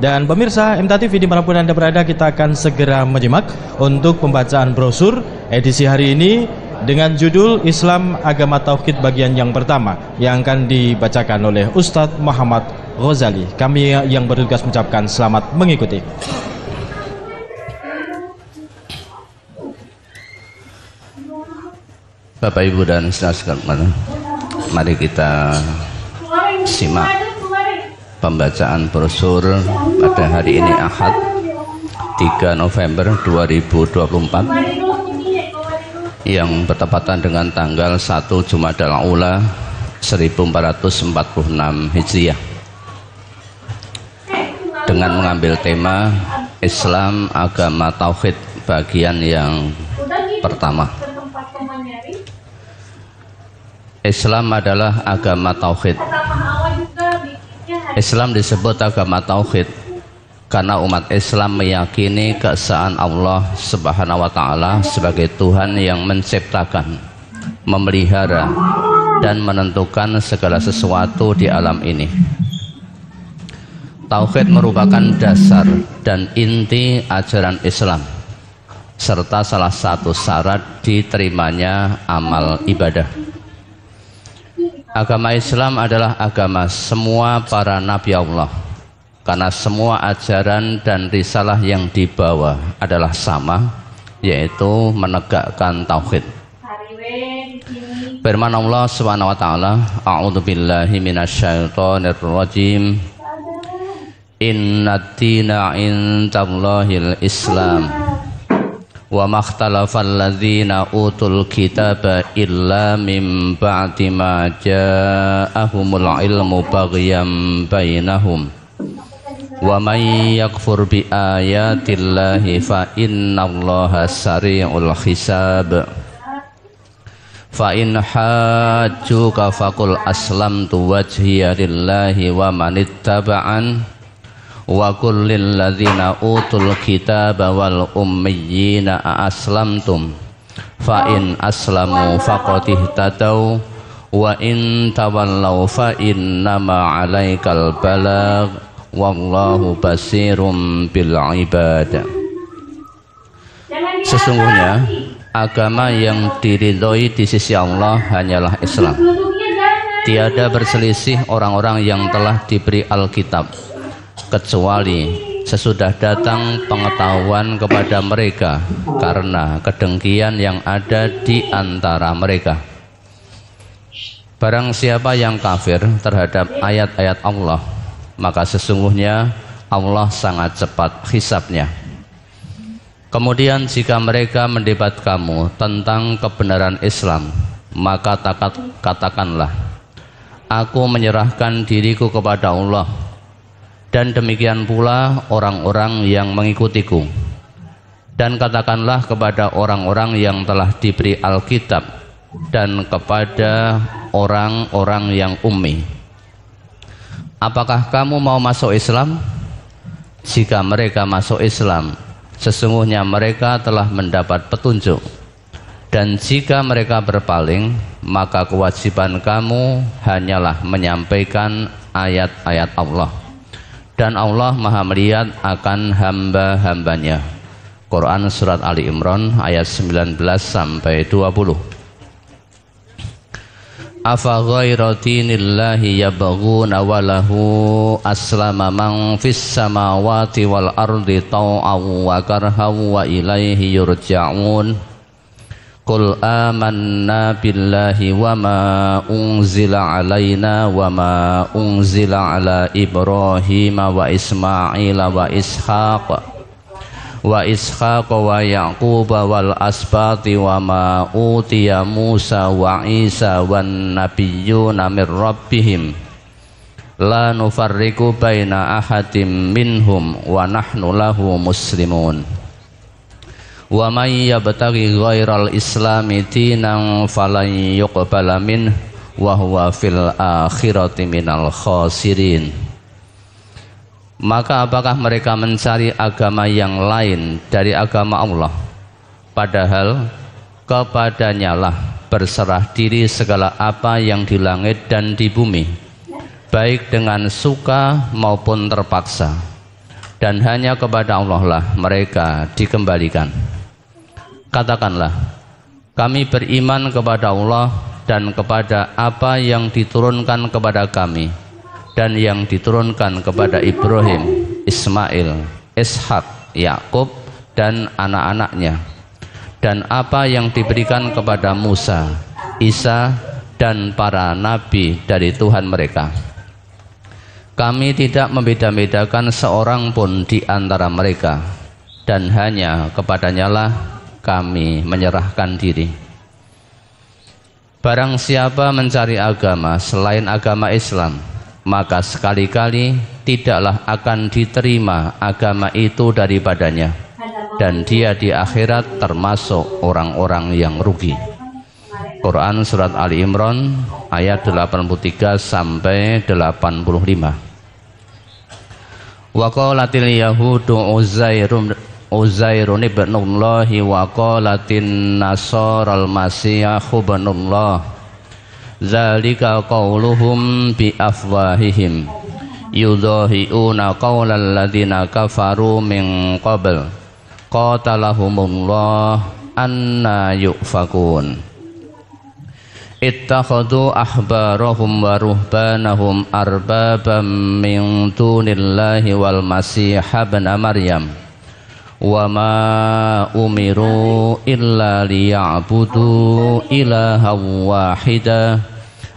Dan pemirsa MTA TV dimanapun Anda berada, kita akan segera menyimak untuk pembacaan brosur edisi hari ini dengan judul Islam Agama Tauhid bagian yang pertama yang akan dibacakan oleh Ustadz Muhammad Ghazali. Kami yang bertugas mengucapkan selamat mengikuti. Bapak Ibu dan saudara sekalian, mari kita simak pembacaan brosur pada hari ini Ahad 3 November 2024 yang bertepatan dengan tanggal 1 Jumadal Ula 1446 Hijriah dengan mengambil tema Islam Agama Tauhid bagian yang pertama. Islam adalah agama tauhid. Islam disebut agama tauhid karena umat Islam meyakini keesaan Allah Subhanahu wa taala sebagai Tuhan yang menciptakan, memelihara dan menentukan segala sesuatu di alam ini. Tauhid merupakan dasar dan inti ajaran Islam serta salah satu syarat diterimanya amal ibadah. Agama Islam adalah agama semua para nabi Allah karena semua ajaran dan risalah yang dibawa adalah sama, yaitu menegakkan tauhid. Firman Allah Subhanahu wa taala, A'udzubillahi minasyaitonir rajim. Innad-dina 'indallahil Islam. Wa makhtalafal ladzina utul kitaba illa mim ba'di ma ja'ahumul ilmu baghyan bainahum wa may yakfur bi ayatillahi fa innallaha sari'ul hisab fa in hajjuka faqul aslamtu wajhiya lillahi wa manittaba'an wa kullil ladzina utul kitaba wal ummiyina aslamtum fa in aslamu faqad ihtadaw wa in tawallaw fa innama 'alaikal balagh wallahu basirum bil ibad. Sesungguhnya agama yang diridhoi di sisi Allah hanyalah Islam. Tiada berselisih orang-orang yang telah diberi Alkitab kecuali sesudah datang pengetahuan kepada mereka karena kedengkian yang ada di antara mereka. Barang siapa yang kafir terhadap ayat-ayat Allah, maka sesungguhnya Allah sangat cepat hisabnya. Kemudian jika mereka mendebat kamu tentang kebenaran Islam, maka katakanlah, aku menyerahkan diriku kepada Allah, dan demikian pula orang-orang yang mengikutiku. Dan katakanlah kepada orang-orang yang telah diberi Alkitab dan kepada orang-orang yang ummi, apakah kamu mau masuk Islam? Jika mereka masuk Islam, sesungguhnya mereka telah mendapat petunjuk. Dan jika mereka berpaling, maka kewajiban kamu hanyalah menyampaikan ayat-ayat Allah. Dan Allah maha melihat akan hamba-hambanya. Quran Surat Ali Imran ayat 19 sampai 20. Afa ghaira dinillahi yabghuna wa lahu aslama man fis samawati wal ardi taw'an wa karhan wa ilaihi yurja'un. Qul amanna billahi wa ma unzila alaina wa ma unzila ala Ibrahim wa Ismail wa Ishaq wa Yaqub wal asbati wa ma utiya Musa wa Isa wan nabiyyuna mir rabbihim la nufarriqu baina ahadim minhum wa nahnu lahu muslimun. Wa may yabtaghi ghairal islami dinan falan yuqbala minhu wa huwa fil akhirati minal khasirin. Maka apakah mereka mencari agama yang lain dari agama Allah, padahal kepadanyalah berserah diri segala apa yang di langit dan di bumi, baik dengan suka maupun terpaksa. dan hanya kepada Allah lah mereka dikembalikan. Katakanlah, kami beriman kepada Allah dan kepada apa yang diturunkan kepada kami dan yang diturunkan kepada Ibrahim, Ismail, Ishak, Yakub dan anak-anaknya, dan apa yang diberikan kepada Musa, Isa dan para nabi dari Tuhan mereka. Kami tidak membeda-bedakan seorang pun di antara mereka, dan hanya kepadanya lah kami menyerahkan diri. Barang siapa mencari agama selain agama Islam, maka sekali-kali tidaklah akan diterima agama itu daripadanya, dan dia di akhirat termasuk orang-orang yang rugi. Quran surat Ali Imran ayat 83 sampai 85. Wa qalatil yahudu Uzairun ibnullahi wa qalatin nasaral masih ibnullah. Zalika qauluhum bi afwahihim yudhahiuna qaulal ladzina kafaru min qabl qatalahumullah anna yufakun. Ittakhadhu ahbarahum wa ruhbanahum arbabam min dunillahi wal masih ibn Maryam wa ma umiru illa liya'budu ilahan wahida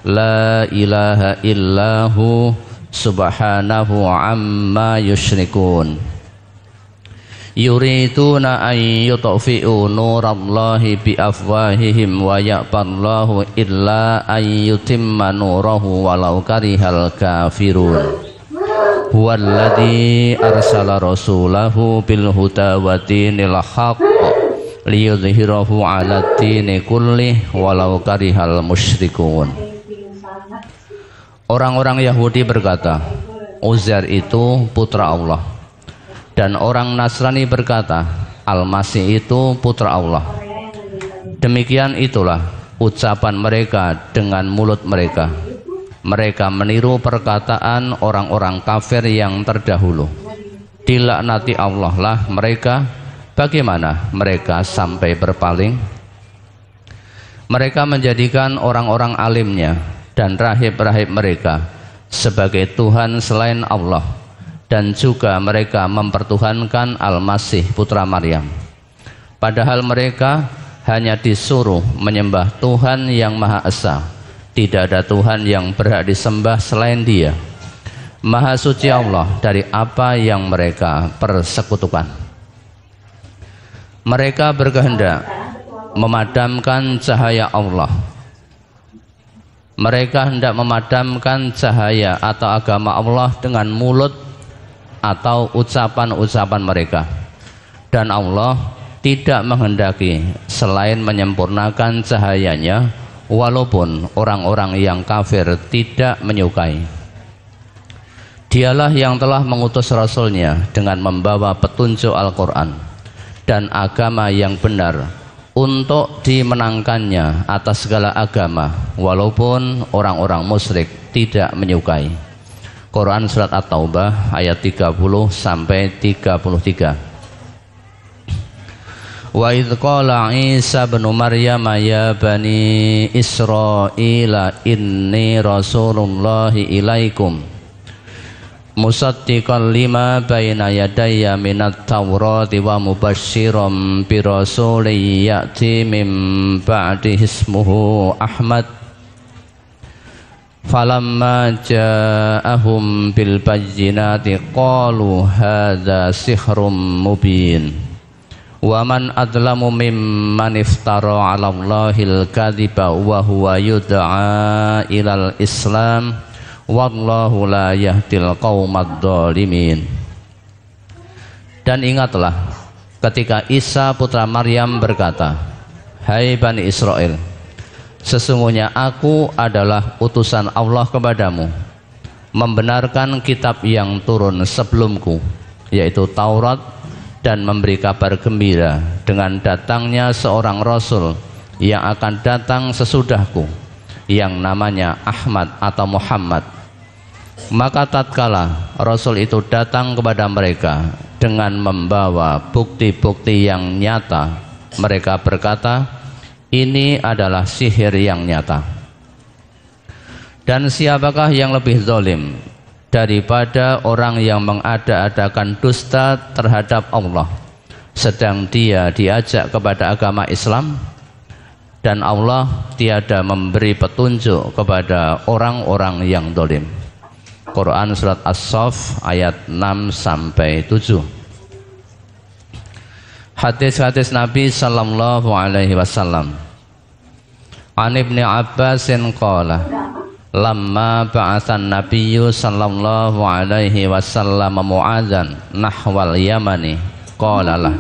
la ilaha illahu subhanahu amma yusyrikun. Yuriduna an yutfi'u nurallahi bi afwahihim wa ya'ballahu illa an yutimma nurahu walau karihal kafirun. Huwallazi arsala rasulahu bil huda wa dinil haqq liyudhhirahu 'ala dini kullih walau karihal musyrikun. Orang-orang Yahudi berkata, Uzair itu putra Allah. Dan orang Nasrani berkata, Al-Masih itu putra Allah. Demikian itulah ucapan mereka dengan mulut mereka. Mereka meniru perkataan orang-orang kafir yang terdahulu. Dilaknati Allah lah mereka. Bagaimana mereka sampai berpaling? Mereka menjadikan orang-orang alimnya dan rahib-rahib mereka sebagai Tuhan selain Allah. Dan juga mereka mempertuhankan Al-Masih putra Maryam. Padahal mereka hanya disuruh menyembah Tuhan yang Maha Esa. Tidak ada Tuhan yang berhak disembah selain Dia. Maha suci Allah dari apa yang mereka persekutukan. Mereka berkehendak memadamkan cahaya Allah. Mereka hendak memadamkan cahaya atau agama Allah dengan mulut atau ucapan-ucapan mereka, dan Allah tidak menghendaki selain menyempurnakan cahayanya, walaupun orang-orang yang kafir tidak menyukai. Dialah yang telah mengutus Rasulnya dengan membawa petunjuk Al-Quran dan agama yang benar untuk dimenangkannya atas segala agama, walaupun orang-orang musyrik tidak menyukai. Quran surat At-Taubah ayat 30 sampai 33. Wa idz qala Isa bin Maryam ya bani Israila inni rasulullahi ilaikum musaddiqan lima baina yadayya minat Taurati wa mubasysyiran bi rasulin ya'ti min ba'di ismuhu Ahmad. Falamma ja'ahum bil bayyinati qalu hadza sihrun mubin wa man adlamu mimman iftara 'ala Allahil kadhiba wa huwa yud'a ilal Islam wallahu la yahdil qaumad dhalimin. Dan ingatlah ketika Isa putra Maryam berkata, hai Bani Israel, sesungguhnya aku adalah utusan Allah kepadamu, membenarkan kitab yang turun sebelumku, yaitu Taurat, dan memberi kabar gembira dengan datangnya seorang Rasul yang akan datang sesudahku, yang namanya Ahmad atau Muhammad. Maka tatkala Rasul itu datang kepada mereka dengan membawa bukti-bukti yang nyata, mereka berkata, ini adalah sihir yang nyata. Dan siapakah yang lebih zalim daripada orang yang mengada-adakan dusta terhadap Allah, sedang dia diajak kepada agama Islam, dan Allah tiada memberi petunjuk kepada orang-orang yang zalim. Quran surat As-Saff ayat 6-7. Hadis-hadis Nabi sallallahu alaihi wasallam. An Ibnu Abbasin qala lamma ba'athan Nabiyyu sallallahu alaihi wasallam Mu'adzan nahwal Yamani qala lah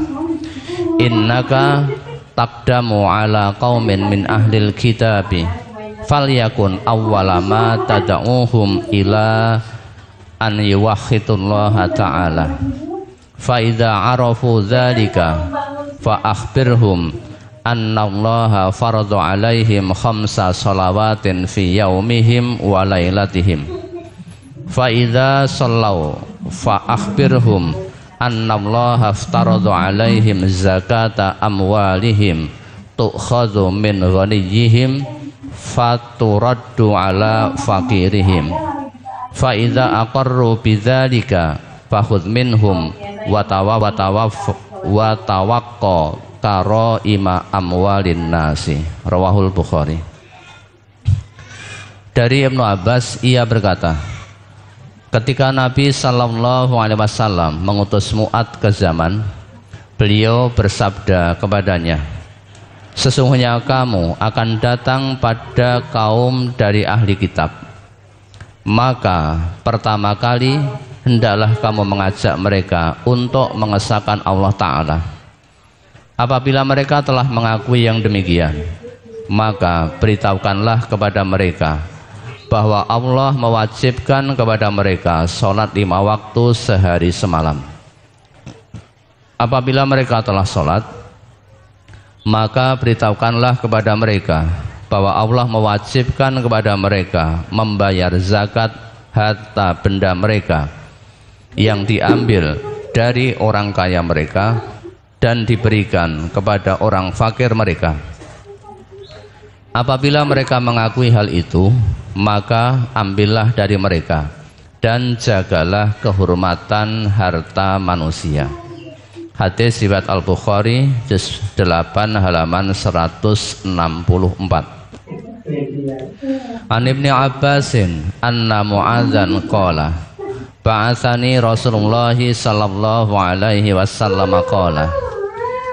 innaka taqdamu ala qaumin min ahlil kitabi falyakun awwala ma tad'uhum ila an yuwahhidullaha ta'ala fa idza arafu dzalika fa akhbirhum annallaha farada alaihim khamsa shalawatin fi yaumihim wa lailatihim fa idza sallau fa akhbirhum annallaha aftarada alaihim zakata amwalihim tu'khadhu min ghaniyihim faturaddu ala fakirihim fa idza aqarru bidzalika fakhudh minhum wa tawaqqa karo ima amwalin nasi. Rawahul Bukhari. Dari Ibnu Abbas, ia berkata, ketika Nabi sallallahu alaihi wasallam mengutus Mu'adz ke Yaman, beliau bersabda kepadanya, sesungguhnya kamu akan datang pada kaum dari ahli kitab, maka pertama kali hendaklah kamu mengajak mereka untuk mengesahkan Allah Ta'ala. Apabila mereka telah mengakui yang demikian, maka beritahukanlah kepada mereka bahwa Allah mewajibkan kepada mereka sholat 5 waktu sehari semalam. Apabila mereka telah sholat, maka beritahukanlah kepada mereka bahwa Allah mewajibkan kepada mereka membayar zakat harta benda mereka yang diambil dari orang kaya mereka dan diberikan kepada orang fakir mereka. Apabila mereka mengakui hal itu, maka ambillah dari mereka dan jagalah kehormatan harta manusia. Hadis riwayat Al-Bukhari juz 8 halaman 164. An Ibnu Abbasin anna Mu'adzan qala ba'atsani Rasulullah sallallahu alaihi wasallam qala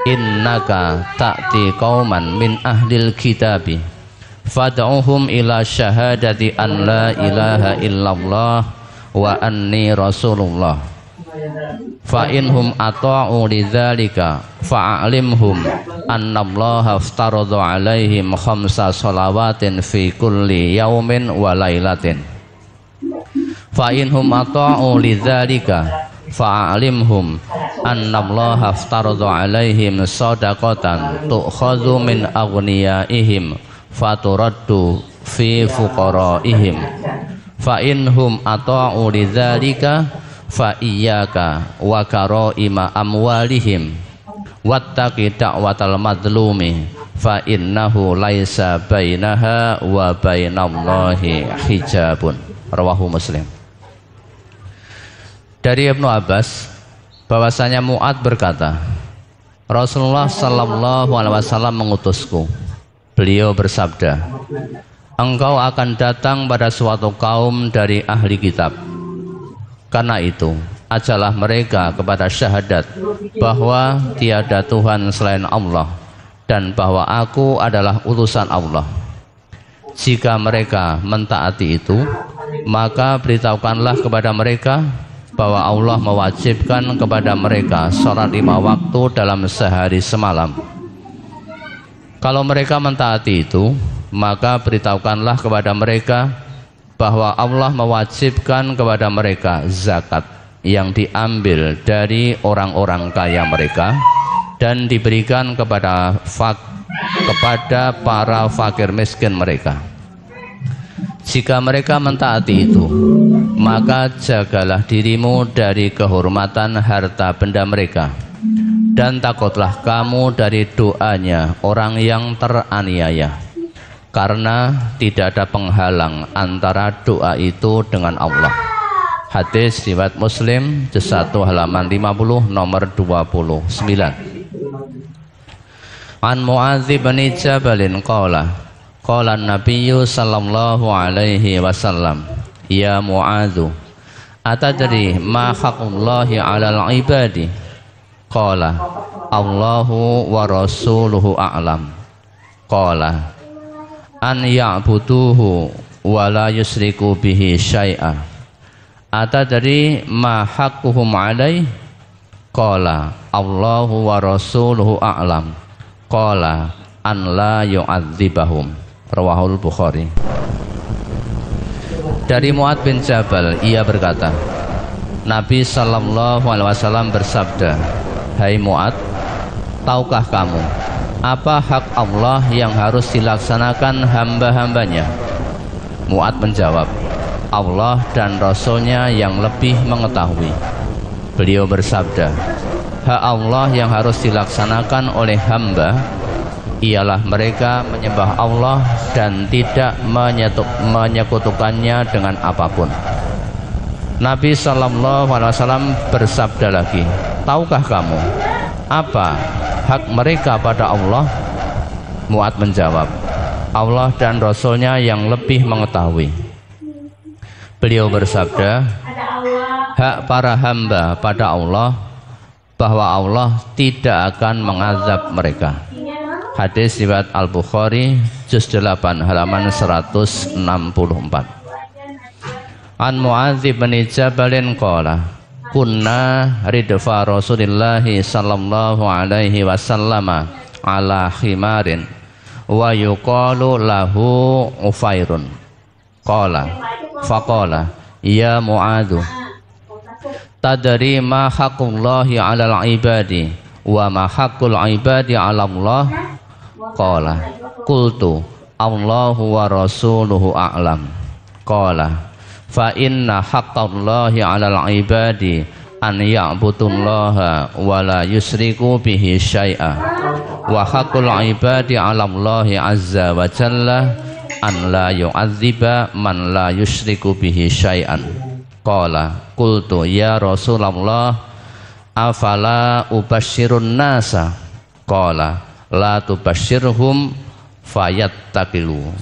innaka ta'ti qauman min ahlil kitabi fad'uhum ila syahadati an la ilaha illallah wa anni rasulullah fa inhum ata'u lidzalika fa'alimhum annallaha aftarada alaihim khamsa shalawatin fi kulli yaumin wa lailatin fa inhum ata'u lidzalika fa'alimhum annallaha aftarada alaihim shadaqatan tu'khadhu min aghniyaihim faturaddu fi fuqaraihim fa inhum ata'u lidzalika fa iyyaka wa karaima amwalihim wattaqi da'watal madlumi fa innahu laisa bainaha wa bainallahi hijabun. Rawahu Muslim. Dari Ibnu Abbas bahwasanya Mu'adz berkata, Rasulullah sallallahu alaihi wasallam mengutusku. Beliau bersabda, engkau akan datang pada suatu kaum dari ahli kitab. Karena itu, ajalah mereka kepada syahadat bahwa tiada Tuhan selain Allah dan bahwa aku adalah utusan Allah. Jika mereka mentaati itu, maka beritahukanlah kepada mereka bahwa Allah mewajibkan kepada mereka sholat 5 waktu dalam sehari semalam. Kalau mereka mentaati itu, maka beritahukanlah kepada mereka bahwa Allah mewajibkan kepada mereka zakat yang diambil dari orang-orang kaya mereka dan diberikan kepada para fakir miskin mereka. Jika mereka mentaati itu, maka jagalah dirimu dari kehormatan harta benda mereka, dan takutlah kamu dari doanya orang yang teraniaya, karena tidak ada penghalang antara doa itu dengan Allah. Hadis riwayat Muslim, juz 1 halaman 50 nomor 29. An Mu'adz bin Jabalin qala qala an-nabiyyu sallallahu alaihi wasallam, ya Mu'adz, atadri ma haqqullahi 'alal ibadi? Qala Allahu wa rasuluhu a'lam. Qala an ya'buduhu wa la yusriku bihi syai'a. Atadri ma haqquhum 'alaihi? Qala Allahu wa rasuluhu a'lam. Qala an la yu'adzibahum. Rawahul Bukhari. Dari Mu'adz bin Jabal, ia berkata, Nabi sallallahu alaihi wasallam bersabda, hai Mu'adz, tahukah kamu apa hak Allah yang harus dilaksanakan hamba-hambanya? Mu'adz menjawab, Allah dan Rasulnya yang lebih mengetahui. Beliau bersabda, hak Allah yang harus dilaksanakan oleh hamba ialah mereka menyembah Allah dan tidak menyekutukannya dengan apapun. Nabi sallallahu alaihi wasallam bersabda lagi, tahukah kamu apa hak mereka pada Allah? Mu'adz menjawab, Allah dan Rasulnya yang lebih mengetahui. Beliau bersabda, hak para hamba pada Allah bahwa Allah tidak akan mengazab mereka. Hadis riwayat Al-Bukhari, juz 8 halaman 164. An Mu'adz bin Jabalin qala kunna ridfa Rasulillahi sallallahu alaihi wasallam ala khimarin wa yuqalu lahu Ufairun. Qala faqala ya Mu'adz, tadri ma haqqullahi 'alal ibadi wa ma haqqul ibadi 'ala Allah? Qala qultu Allahu wa rasuluhu a'lam. Qala fa inna haqqallahi 'alal ibadi an ya'budullaha wa la yusriku bihi syai'a, wa haqqul ibadi 'ala Allahi azza wa jalla an la yu'adziba man la yusriku bihi syai'an. Qala qultu ya Rasulullah afala ubasyirun nasa? Qala la tubasyirhum fayattaqilu.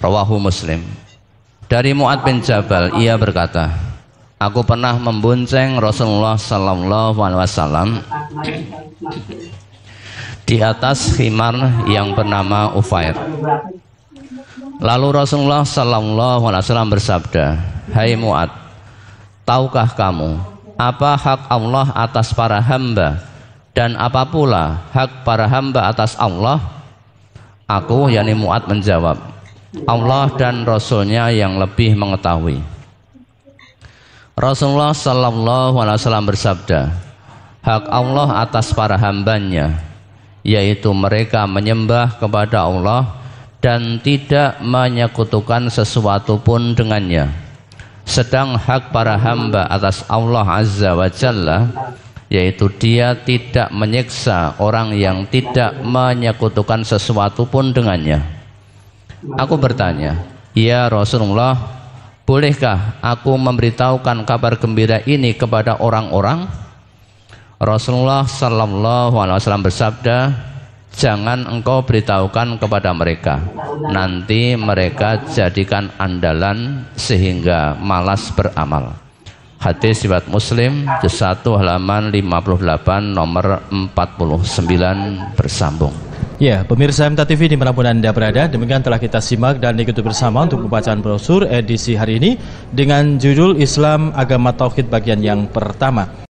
Rawahu Muslim. Dari Mu'adz bin Jabal, ia berkata, aku pernah membonceng Rasulullah sallallahu alaihi wasallam di atas khimar yang bernama Ufair. Lalu Rasulullah sallallahu alaihi wasallam bersabda, hai Mu'adz, tahukah kamu apa hak Allah atas para hamba dan apa pula hak para hamba atas Allah? Aku, yakni Mu'adz, menjawab, Allah dan Rasulnya yang lebih mengetahui. Rasulullah sallallahu alaihi wasallam bersabda, hak Allah atas para hambanya, yaitu mereka menyembah kepada Allah dan tidak menyekutukan sesuatu pun dengannya. Sedang hak para hamba atas Allah azza wa jalla, yaitu dia tidak menyiksa orang yang tidak menyekutukan sesuatu pun dengannya. Aku bertanya, ya Rasulullah, bolehkah aku memberitahukan kabar gembira ini kepada orang-orang? Rasulullah sallallahu alaihi wasallam bersabda, jangan engkau beritahukan kepada mereka, nanti mereka jadikan andalan sehingga malas beramal. Hadis riwayat Muslim, juz 1 halaman 58 nomor 49 bersambung. Ya, pemirsa MTA TV dimanapun Anda berada, demikian telah kita simak dan ikuti bersama untuk pembacaan brosur edisi hari ini dengan judul Islam Agama Tauhid bagian yang pertama.